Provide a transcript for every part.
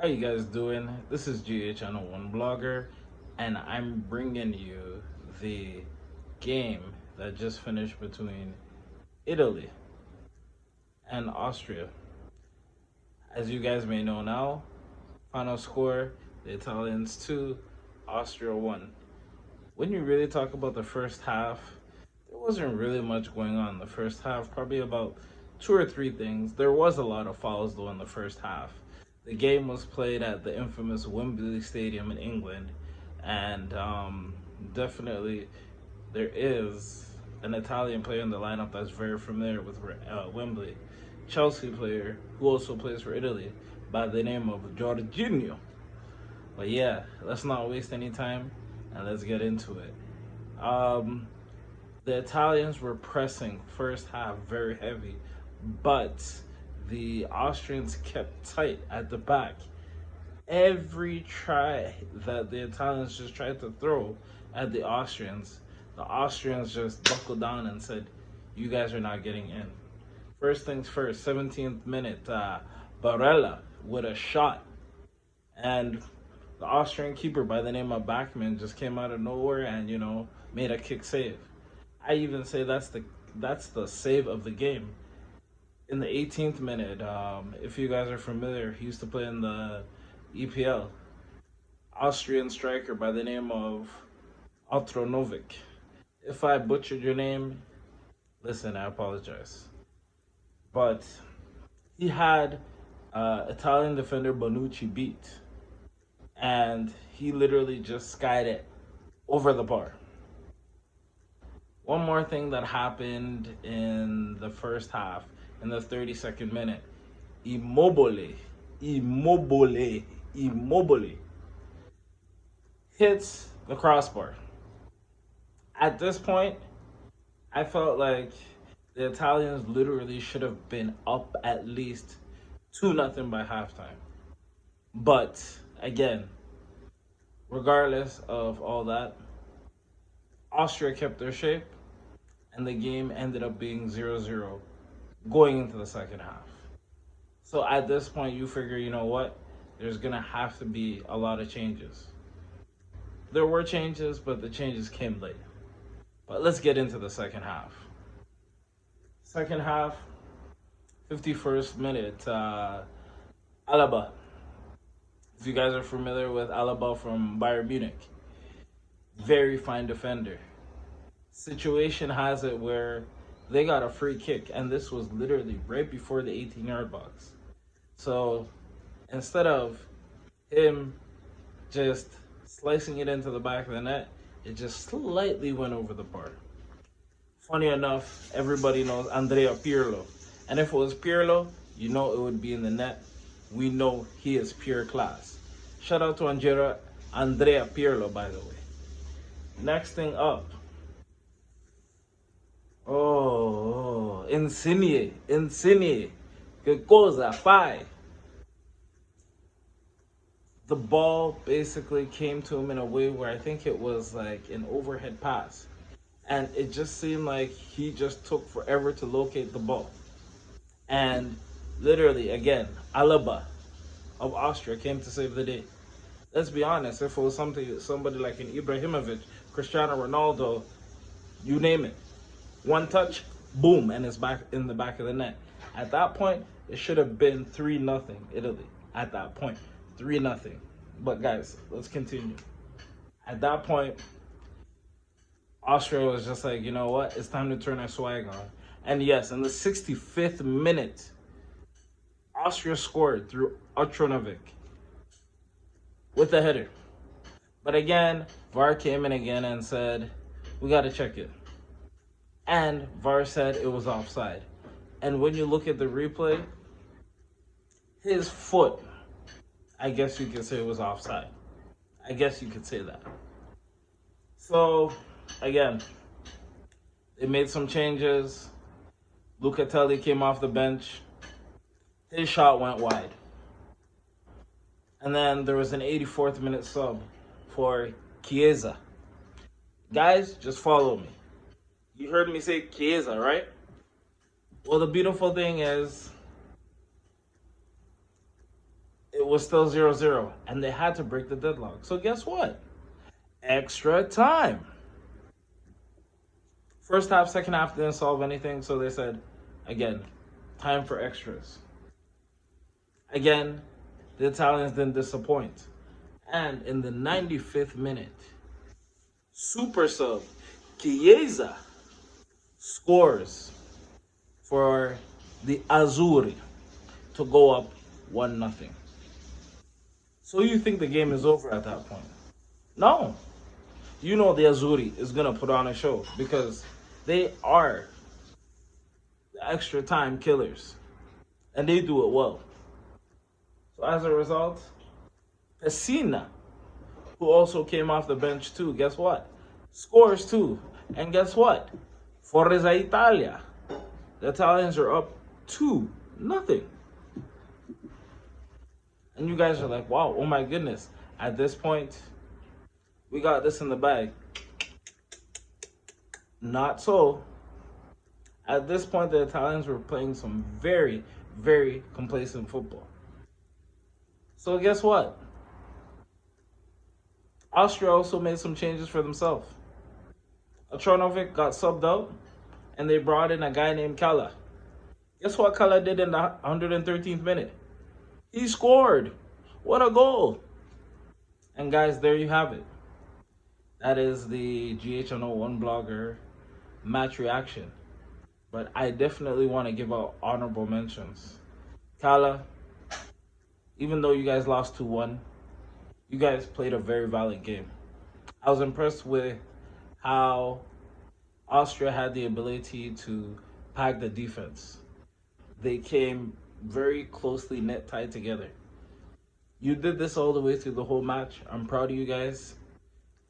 How you guys doing? This is GH1 Blogger, and I'm bringing you the game that just finished between Italy and Austria. As you guys may know now, final score, the Italians 2, Austria 1. When you really talk about the first half, there wasn't really much going on in the first half, probably about two or three things. There was a lot of fouls though in the first half. The game was played at the infamous Wembley Stadium in England, and definitely there is an Italian player in the lineup that's very familiar with Wembley. Chelsea player who also plays for Italy by the name of Jorginho. But yeah, let's not waste any time and let's get into it. Um, the Italians were pressing first half very heavy, but the Austrians kept tight at the back. Every try that the Italians just tried to throw at the Austrians just buckled down and said, "You guys are not getting in." First things first, 17th minute, Barella with a shot, and the Austrian keeper by the name of Bachmann just came out of nowhere and made a kick save. I even say that's the save of the game. In the 18th minute, if you guys are familiar, he used to play in the EPL. Austrian striker by the name of Altronovic. If I butchered your name, listen, I apologize. But he had Italian defender Bonucci beat, and he literally just skied it over the bar. One more thing that happened in the first half, in the 32nd minute, Immobile, Immobile hits the crossbar. At this point, I felt like the Italians literally should have been up at least 2-0 by halftime. But again, regardless of all that, Austria kept their shape and the game ended up being 0-0 going into the second half. So at this point, you figure, you know what? There's going to have to be a lot of changes. There were changes, but the changes came late. But let's get into the second half. Second half, 51st minute, Alaba. If you guys are familiar with Alaba from Bayern Munich, very fine defender. Situation has it where they got a free kick, and this was literally right before the 18-yard box. So instead of him just slicing it into the back of the net, it just slightly went over the bar. Funny enough, everybody knows Andrea Pirlo. And if it was Pirlo, you know it would be in the net. We know he is pure class. Shout out to Andrea Pirlo, by the way. Next thing up. Insigne. Que cosa fai? The ball basically came to him in a way where I think it was like an overhead pass. And it just seemed like he just took forever to locate the ball. And literally, again, Alaba of Austria came to save the day. Let's be honest, if it was somebody like an Ibrahimovic, Cristiano Ronaldo, you name it, one touch, boom, and it's back in the back of the net. At that point, it should have been 3-0 Italy. At that point, 3-0. But guys, let's continue. At that point, Austria was just like, you know what? It's time to turn our swag on. And yes, in the 65th minute, Austria scored through Otronovic with a header. But again, VAR came in again and said, we got to check it. And VAR said it was offside. And when you look at the replay, his foot, I guess you could say it was offside. I guess you could say that. So, again, they made some changes. Lucatelli came off the bench. His shot went wide. And then there was an 84th minute sub for Chiesa. Guys, just follow me. You heard me say Chiesa, right? Well, the beautiful thing is, it it was still 0-0, and they had to break the deadlock. So guess what? Extra time. First half, second half didn't solve anything, so they said, again, time for extras. Again, the Italians didn't disappoint. And in the 95th minute, super sub Chiesa scores for the Azzurri to go up 1-0. So you think the game is over at that point? No. You know the Azzurri is going to put on a show because they are the extra time killers. And they do it well. So as a result, Pessina, who also came off the bench too, guess what? Scores too. And guess what? Forza Italia. The Italians are up 2-0. And you guys are like, wow, oh my goodness. At this point, we got this in the bag. Not so. At this point, the Italians were playing some very, very complacent football. So guess what? Austria also made some changes for themselves. Atronovic got subbed out, and they brought in a guy named Kala. Guess what Kala did in the 113th minute? He scored. What a goal. And guys, there you have it. That is the GHN01 blogger match reaction. But I definitely want to give out honorable mentions. Kala, even though you guys lost 2-1, you guys played a very valid game. I was impressed with how Austria had the ability to pack the defense. They came very closely net tied together. You did this all the way through the whole match. I'm proud of you guys.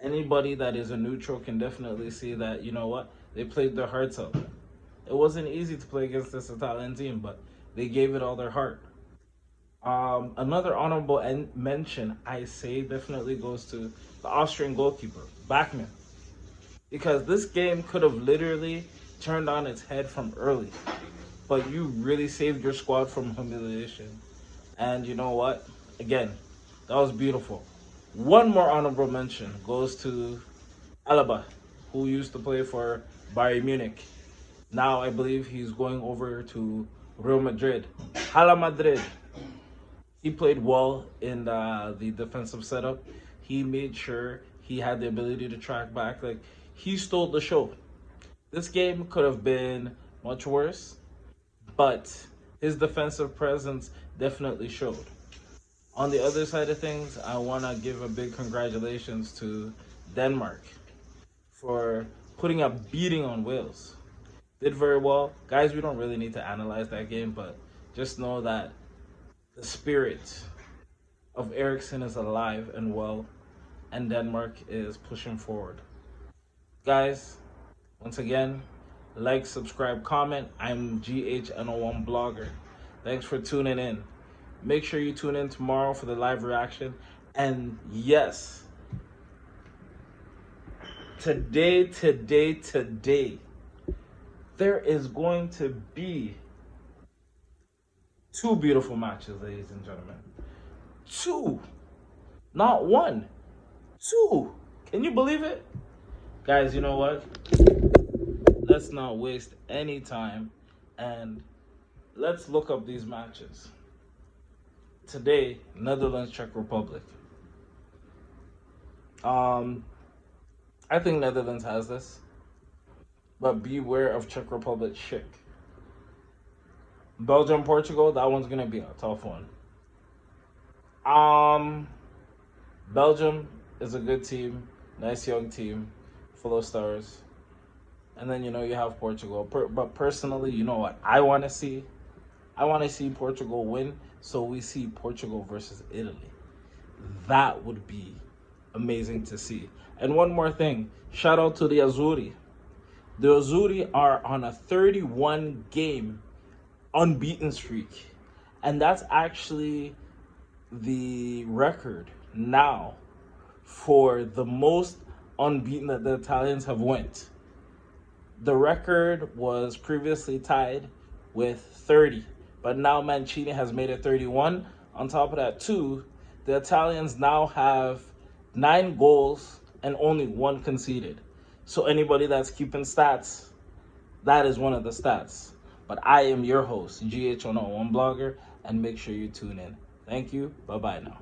Anybody that is a neutral can definitely see that, you know what, they played their hearts out. It wasn't easy to play against this Italian team, but they gave it all their heart. Another honorable mention, I say, definitely goes to the Austrian goalkeeper, Bachmann. Because this game could have literally turned on its head from early. But you really saved your squad from humiliation. And you know what? Again, that was beautiful. One more honorable mention goes to Alaba, who used to play for Bayern Munich. Now I believe he's going over to Real Madrid. Hala Madrid. He played well in the defensive setup. He made sure he had the ability to track back. Like, he stole the show. This game could have been much worse, but his defensive presence definitely showed. On the other side of things, I want to give a big congratulations to Denmark for putting a beating on Wales. Did very well. Guys, we don't really need to analyze that game, but just know that the spirit of Ericsson is alive and well, and Denmark is pushing forward. Guys, once again, like, subscribe, comment. I'm GHN01 blogger. Thanks for tuning in. Make sure you tune in tomorrow for the live reaction. And yes, today, there is going to be 2 beautiful matches, ladies and gentlemen. 2. Not 1. 2. Can you believe it? Guys, you know what? Let's not waste any time and let's look up these matches. Today, Netherlands, Czech Republic. I think Netherlands has this, but beware of Czech Republic chick. Belgium, Portugal, that one's gonna be a tough one. Belgium is a good team, nice young team, full of stars. And then, you know, you have Portugal. But personally, you know what I want to see? I want to see Portugal win, so we see Portugal versus Italy. That would be amazing to see. And one more thing, shout out to the Azzurri. The Azzurri are on a 31-game unbeaten streak. And that's actually the record now for the most unbeaten that the Italians have went. The record was previously tied with 30, but now Mancini has made it 31. On top of that, too, the Italians now have 9 goals and only one conceded. So anybody that's keeping stats, that is one of the stats. But I am your host, GH101 Blogger, and make sure you tune in. Thank you. Bye bye now.